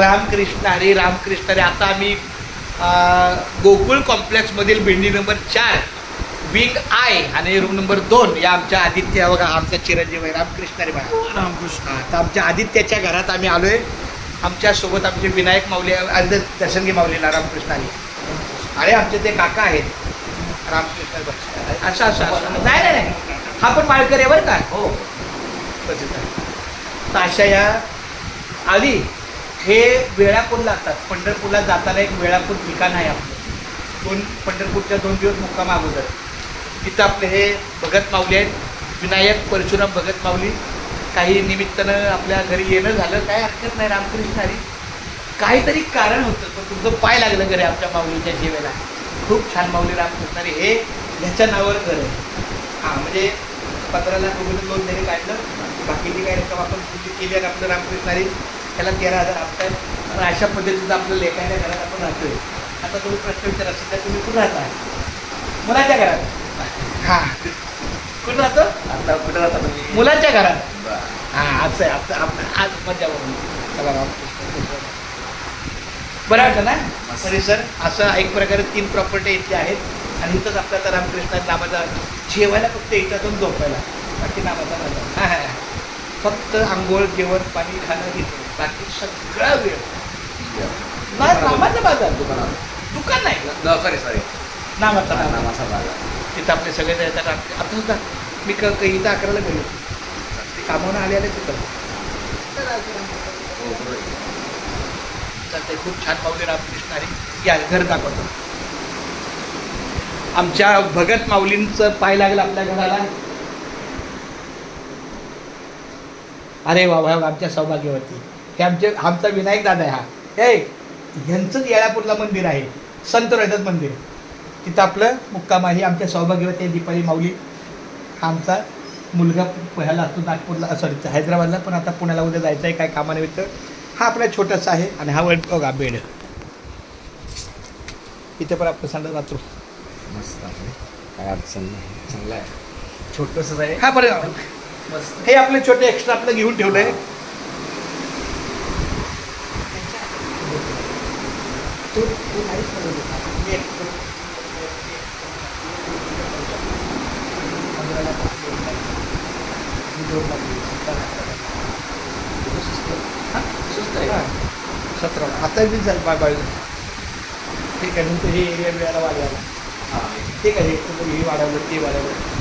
रामकृष्ण हरी रामकृष्ण हरी. आता आम्ही गोकुळ कॉम्प्लेक्समधील बिल्डिंग नंबर 4 विंग आय आणि रूम नंबर 2 या आमच्या आदित्य बघा आमचा चिरंजीव आहे रामकृष्ण हरी बघा रामकृष्ण. आता आमच्या आदित्याच्या घरात आम्ही आलो आहे. आमच्यासोबत आमचे विनायक माऊली दर्शनगी माऊलीला रामकृष्ण हरी अरे आमचे ते काका आहेत रामकृष्ण असं असं असं नाही नाही हा पण माळकर आहे बरं का. हो तर अशा या आधी हे वेळापूर लागतात. पंढरपूरला जाताना एक वेळापूर ठिकाण आहे आपलं. पंढरपूरच्या 2 दिवस मुक्काम अगोदर तिथं आपले हे भगत माऊली आहेत. विनायक परशुराम भगत माऊली. काही निमित्तानं आपल्या घरी येणं झालं काय हरकत नाही रामकृष्ण हरी. काहीतरी कारण होतं पण तुमचं पाय लागलं घरी आमच्या माऊलीच्या जेवेला. खूप छान माऊली रामकृष्ण हरी हे ह्याच्या नावावर घर आहे. हां म्हणजे 15 लाख रुपये लोन त्यांनी काढलं. बाकीची काही रक्कम आपण पूर्ती केली आहे आपलं रामकृष्ण हरी त्याला 13,000 हप्ता आहे. आणि अशा पद्धतीचं आपलं लेखाच्या घरात आपण राहतोय. आता तुम्ही प्रश्न विचार असेल तर तुम्ही कुठं राहता मुलाच्या घरात. हां कुठं राहतो आता कुठं राहता तुम्ही मुलाच्या घरात. हां असं आहे आता आपण आज मजा चला रामकृष्ण बरं वाटतं ना परिसर. असं एक प्रकारे 3 प्रॉपर्टी इथल्या आहेत आणि इथंच आपल्याला रामकृष्ण नामाचा जेवायला फक्त याच्यातून झोपायला बाकी नामाचा माझा. हां हां फक्त आंघोळ जेवण पाणी खाणं घेतो बाकी सगळा वेळ नाही नामाचा बाजार दुकान नाही सॉरी नामाचा नामाचा बाजार. तिथं आपले सगळे येतात. आता सुद्धा मी इथं 11ला गेलो ते कामावून आले तिथं चालतंय. खूप छान माऊली रामकृष्ण हरी या घर दाखवतो. आमच्या भगत माऊलींचं पाय लागलं आपल्या घराला. अरे वा आमच्या सौभाग्यवती हे आमचा विनायक दादा आहे. हा हे ह्यांचंच येळापूरला मंदिर आहे संत रहित मंदिर. तिथं आपलं मुक्काम आहे. आमच्या सौभाग्यवती दीपाली माऊली हा आमचा मुलगा ह्याला असतो नागपूरला सॉरी हैदराबादला पण आता पुण्याला उद्या जायचं आहे काय कामानिमित्त. हा आपला छोटासा आहे आणि हा वर बघा बेड इथे पण आपलं सांडत राहतो मस्त आहे काय अडचण नाही चांगलं आहे छोटंसंच आहे. हा बरं मस्त हे आपले छोटे एक्स्ट्रा आपलं घेऊन ठेवलं आहे. सुस्त आहे का 17 आता बी झालं बाळ. ठीक आहे नंतर हे एरिया वेळाला वाढवायला ठीक आहे हे वाढवलं ते वाढवलं